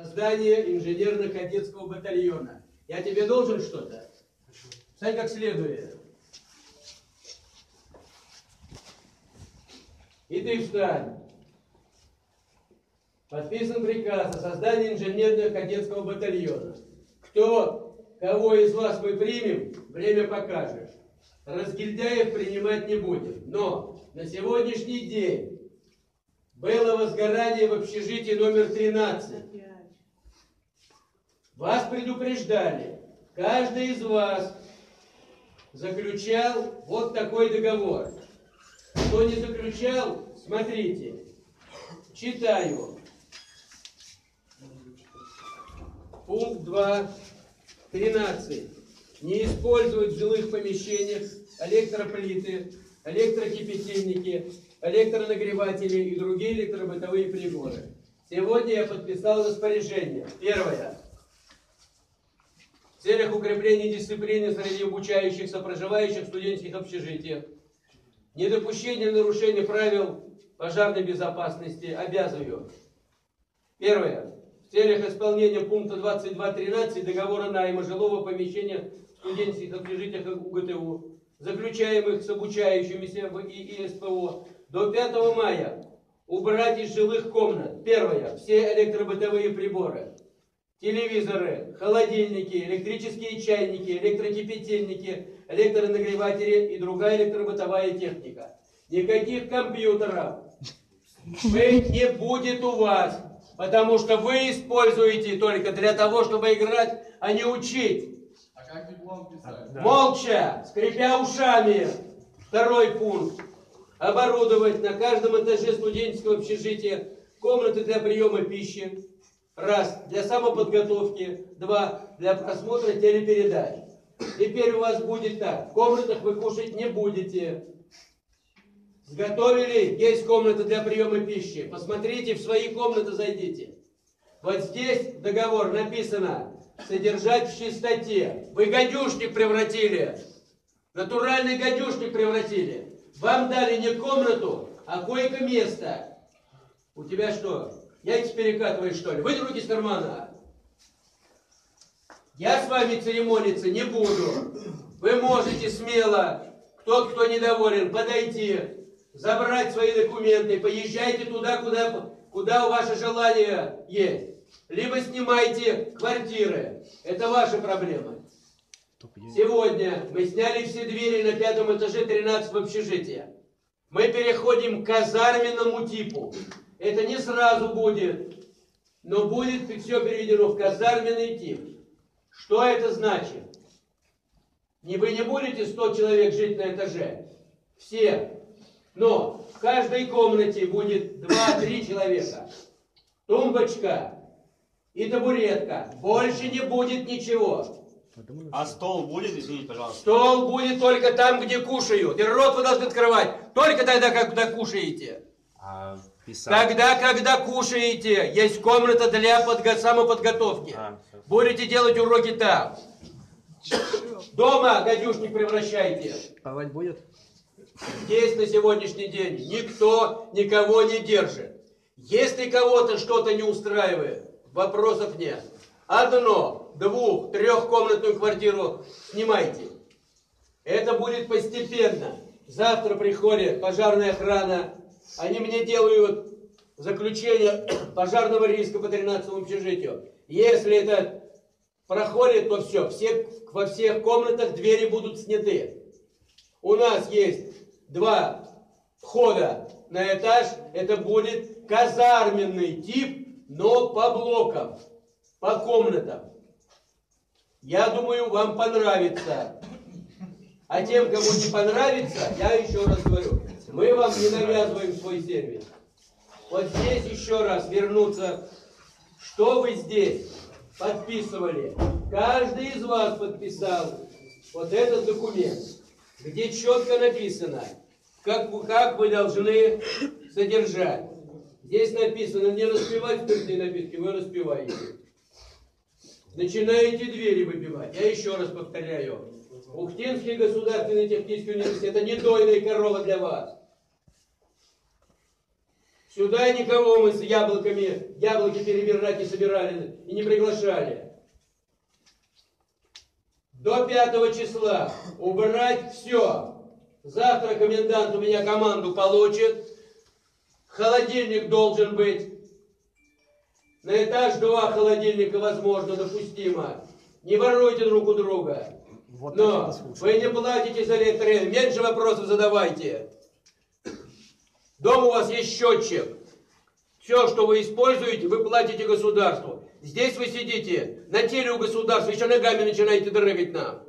Создание инженерно-кадетского батальона. Я тебе должен что-то? Встань как следует. И ты встань. Подписан приказ о создании инженерно-кадетского батальона. Кого из вас мы примем, время покажешь. Разгильдяев принимать не будем. Но на сегодняшний день было возгорание в общежитии номер 13. Вас предупреждали. Каждый из вас заключал вот такой договор. Кто не заключал, смотрите. Читаю. Пункт 2.13. Не использовать в жилых помещениях электроплиты, электрокипятильники, электронагреватели и другие электробытовые приборы. Сегодня я подписал распоряжение. Первое. В целях укрепления дисциплины среди обучающихся, проживающих в студенческих общежитиях, недопущение нарушения правил пожарной безопасности обязываю. Первое. В целях исполнения пункта 22.13 договора найма жилого помещения в студенческих общежитиях УГТУ, заключаемых с обучающимися в ИСПО, до 5 мая убрать из жилых комнат, первое, все электробытовые приборы, телевизоры, холодильники, электрические чайники, электрокипятильники, электронагреватели и другая электробытовая техника. Никаких компьютеров не будет у вас, потому что вы используете только для того, чтобы играть, а не учить. А как диплом писать? Молча, скрипя ушами. Второй пункт. Оборудовать на каждом этаже студенческого общежития комнаты для приема пищи. Раз, для самоподготовки. Два, для просмотра телепередач. Теперь у вас будет так. В комнатах вы кушать не будете. Сготовили? Есть комната для приема пищи. Посмотрите, в свои комнаты зайдите. Вот здесь договор написано: содержать в чистоте. Вы гадюшник превратили. Натуральный гадюшник превратили. Вам дали не комнату, а койко-место. У тебя что? Яйца перекатываешь, что ли? Вынь руки из кармана. Я с вами церемониться не буду. Вы можете смело, кто недоволен, подойти, забрать свои документы, поезжайте туда, куда ваше желание есть. Либо снимайте квартиры. Это ваши проблемы. Сегодня мы сняли все двери на 5 этаже 13 общежития. Мы переходим к казарменному типу. Это не сразу будет, но будет все переведено в казарменный тип. Что это значит? Вы не будете 100 человек жить на этаже. Все. Но в каждой комнате будет 2-3 человека. Тумбочка и табуретка. Больше не будет ничего. А стол будет, извините, пожалуйста? Стол будет только там, где кушают. И рот вы должны открывать только тогда, когда кушаете. Когда кушаете, есть комната для самоподготовки. Будете делать уроки там. Дома гадюшник превращайте. Спать будет? Здесь на сегодняшний день никто никого не держит. Если кого-то что-то не устраивает, вопросов нет. 1, 2, 3-комнатную квартиру снимайте. Это будет постепенно. Завтра приходит пожарная охрана. Они мне делают заключение пожарного риска по 13-му общежитию. Если это проходит, то все. Во всех комнатах двери будут сняты. У нас есть 2 входа на этаж. Это будет казарменный тип, но по блокам, по комнатам. Я думаю, вам понравится. А тем, кому не понравится, я еще раз говорю, мы вам не навязываем свой сервис. Вот здесь еще раз вернуться, что вы здесь подписывали. Каждый из вас подписал вот этот документ, где четко написано, как вы должны содержать. Здесь написано: не распивать спиртные напитки, вы распиваете. Начинаете двери выбивать. Я еще раз повторяю. Ухтинский государственный технический университет — это не дойная корова для вас. Сюда никого мы с яблоки перебирать не собирали и не приглашали. До 5 числа убрать все. Завтра комендант у меня команду получит. Холодильник должен быть. На этаж 2 холодильника возможно, допустимо. Не воруйте друг у друга. Вот Но вы не платите за электроэнергию. Меньше вопросов задавайте. Дома у вас есть счетчик. Все, что вы используете, вы платите государству. Здесь вы сидите на теле у государства, еще ногами начинаете дрыгать нам.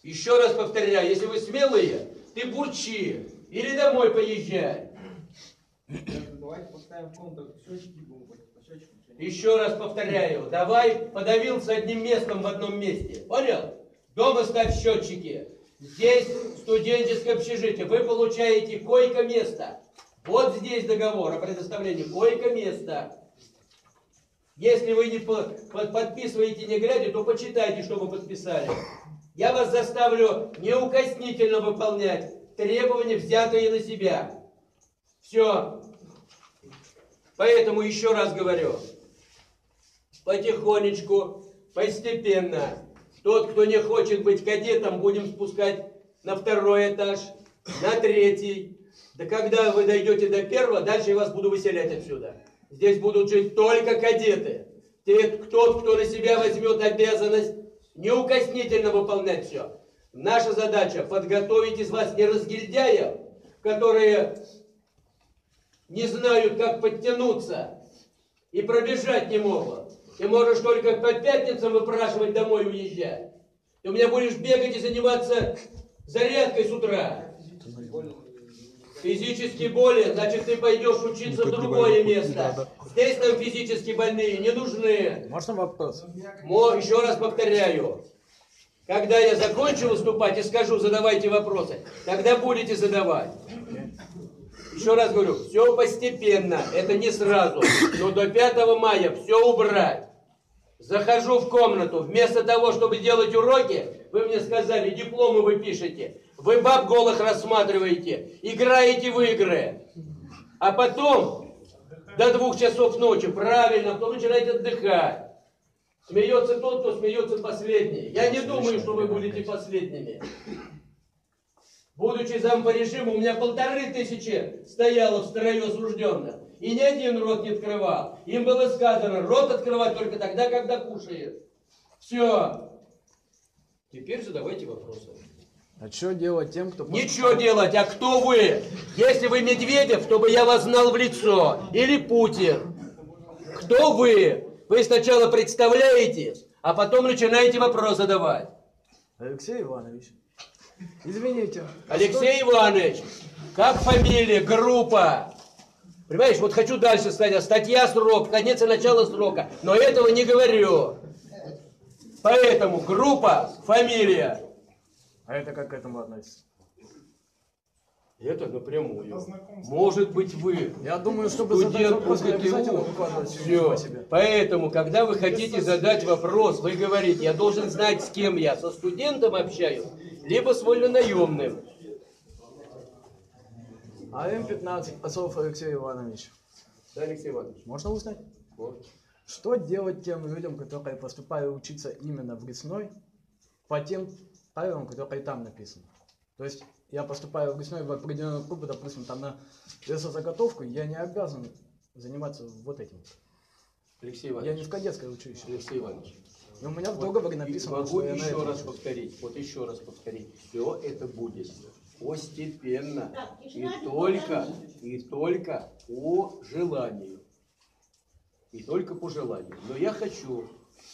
Еще раз повторяю, если вы смелые, ты бурчи. Или домой поезжай. Давайте поставим контакт, счетчики будем по счетчику. Еще раз повторяю, давай подавился одним местом в одном месте. Понял? Дома ставь счетчики. Здесь студенческое общежитие. Вы получаете койко-место. Вот здесь договор о предоставлении койко-места. Если вы не подписываете не глядя, то почитайте, что вы подписали. Я вас заставлю неукоснительно выполнять требования, взятые на себя. Все. Поэтому еще раз говорю. Потихонечку, постепенно. Тот, кто не хочет быть кадетом, будем спускать на 2-й этаж, на 3-й. Да когда вы дойдете до 1-го, дальше я вас буду выселять отсюда. Здесь будут жить только кадеты. Тот, кто на себя возьмет обязанность неукоснительно выполнять все. Наша задача подготовить из вас не разгильдяев, которые не знают, как подтянуться и пробежать не могут. Ты можешь только по пятницам выпрашивать домой и уезжать. Ты у меня будешь бегать и заниматься зарядкой с утра. Физически болен, значит ты пойдешь учиться в другое место. Здесь нам физически больные не нужны. Можно вопрос? Еще раз повторяю. Когда я закончу выступать и скажу, задавайте вопросы, тогда будете задавать. Еще раз говорю, все постепенно, это не сразу, но до 5 мая все убрать. Захожу в комнату, вместо того, чтобы делать уроки, вы мне сказали, дипломы вы пишете, вы баб голых рассматриваете, играете в игры, а потом до 2 часов ночи, правильно, потом начинаете отдыхать. Смеется тот, кто смеется последний. Я не думаю, что вы будете последними. Будучи зам по режиму, у меня 1500 стояло в строю осужденных. И ни один рот не открывал. Им было сказано, рот открывать только тогда, когда кушаешь. Все. Теперь задавайте вопросы. А что делать тем, кто... Ничего делать, а кто вы? Если вы Медведев, чтобы я вас знал в лицо. Или Путин. Кто вы? Вы сначала представляетесь, а потом начинаете вопрос задавать. Алексей Иванович. Извините. Алексей Иванович, как фамилия, группа? Понимаешь, вот хочу дальше сказать, статья, срок, конец и начало срока, но этого не говорю. Поэтому группа, фамилия. А это как к этому относится? Это напрямую. Может быть вы. Я думаю, чтобы задать вопрос, не обязательно выкладывать все. Поэтому, когда вы хотите задать вопрос, вы говорите, я должен знать, с кем я, со студентом общаюсь, либо с вольнонаемным. А М-15, Посолов Алексей Иванович. Да, Алексей Иванович? Можно узнать? Вот. Что делать тем людям, которые поступают учиться именно в лесной, по тем правилам, которые там написаны? То есть я поступаю в лесной в определенную группу, допустим, там на лесозаготовку, я не обязан заниматься вот этим. Алексей Иванович. Я не в кадетское училище. Алексей Иванович. Но у меня в договоре написано, могу что я на еще это раз учусь. повторить. Вот еще раз повторить. Все это будет постепенно. И только по желанию. И только по желанию. Но я хочу,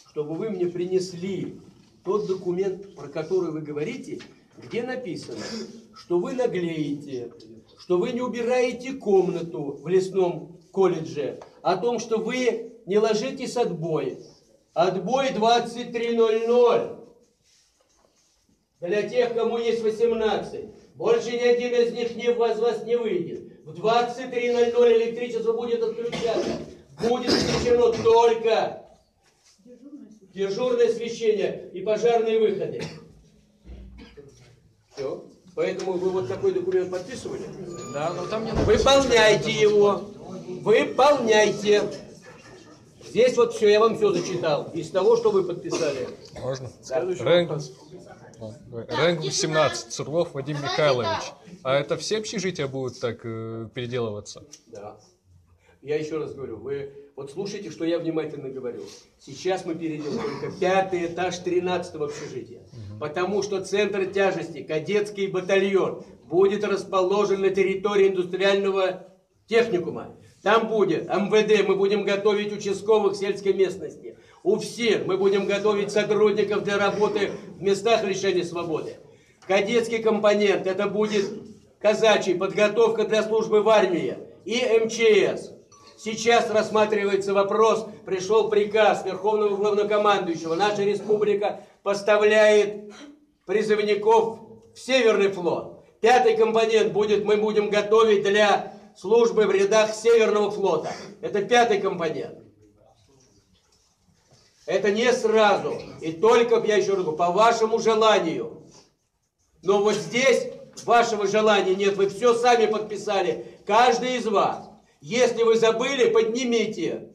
чтобы вы мне принесли тот документ, про который вы говорите, где написано, что вы наглеете, что вы не убираете комнату в лесном колледже, о том, что вы не ложитесь отбой. Отбой 23:00. Для тех, кому есть 18. Больше ни один из них из вас не выйдет. В 23:00 электричество будет отключаться. Будет включено только дежурное освещение и пожарные выходы. Все. Поэтому вы вот такой документ подписывали? Да, но там не написано. Выполняйте его. Выполняйте. Здесь вот все, я вам все зачитал. Из того, что вы подписали. Можно? Следующий Рэнк, вопрос. Рэнк 18, Сурлов Вадим Михайлович. А это все общежития будут так переделываться? Да. Я еще раз говорю, вы вот слушайте, что я внимательно говорю. Сейчас мы перейдем только 5-й этаж 13-го общежития. Потому что центр тяжести, кадетский батальон, будет расположен на территории индустриального техникума. Там будет МВД, мы будем готовить участковых сельской местности. У всех мы будем готовить сотрудников для работы в местах лишения свободы. Кадетский компонент, это будет казачий, подготовка для службы в армии и МЧС. Сейчас рассматривается вопрос, пришел приказ Верховного Главнокомандующего. Наша республика поставляет призывников в Северный флот. 5-й компонент мы будем готовить для службы в рядах Северного флота. Это 5-й компонент. Это не сразу. И только, я еще раз говорю, по вашему желанию. Но вот здесь вашего желания нет. Вы все сами подписали. Каждый из вас. Если вы забыли, поднимите.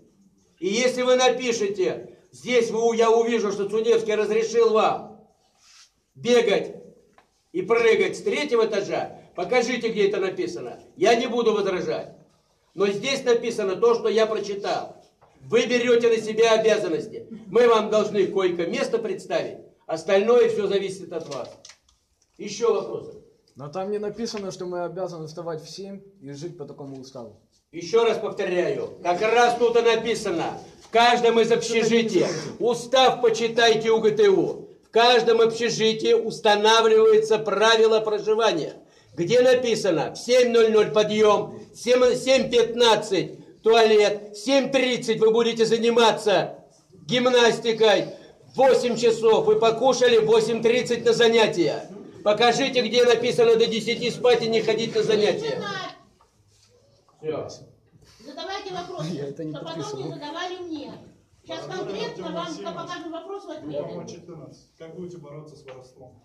И если вы напишете, здесь я увижу, что Цуневский разрешил вам бегать и прыгать с 3-го этажа, покажите, где это написано. Я не буду возражать. Но здесь написано то, что я прочитал. Вы берете на себя обязанности. Мы вам должны койко-место представить. Остальное все зависит от вас. Еще вопросы? Но там не написано, что мы обязаны вставать в 7 и жить по такому уставу. Еще раз повторяю, как раз тут и написано, в каждом из общежитий, устав почитайте УГТУ, в каждом общежитии устанавливаются правила проживания, где написано в 7:00 подъем, 7:15 туалет, 7:30 вы будете заниматься гимнастикой, 8 часов вы покушали, 8:30 на занятия. Покажите, где написано до 10 спать и не ходить на занятия. Все. Задавайте вопросы, чтобы потом не задавали мне. Сейчас конкретно вам покажу вопрос в ответ. Вопрос 14. Как будете бороться с воровством?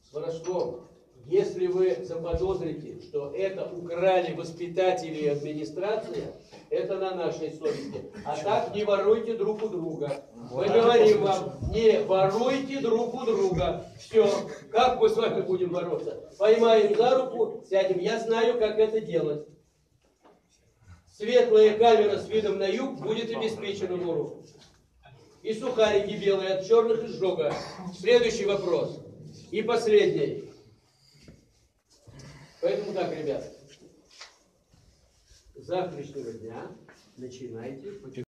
С воровством. Если вы заподозрите, что это украли воспитатели и администрация, это на нашей совести. А так не воруйте друг у друга. Мы говорим вам, не воруйте друг у друга. Все. Как мы с вами будем бороться? Поймаем за руку, сядем. Я знаю, как это делать. Светлая камера с видом на юг будет обеспечена вору. И сухарики белые от черных изжога. Следующий вопрос. И последний. Поэтому так, ребят. С завтрашнего дня начинайте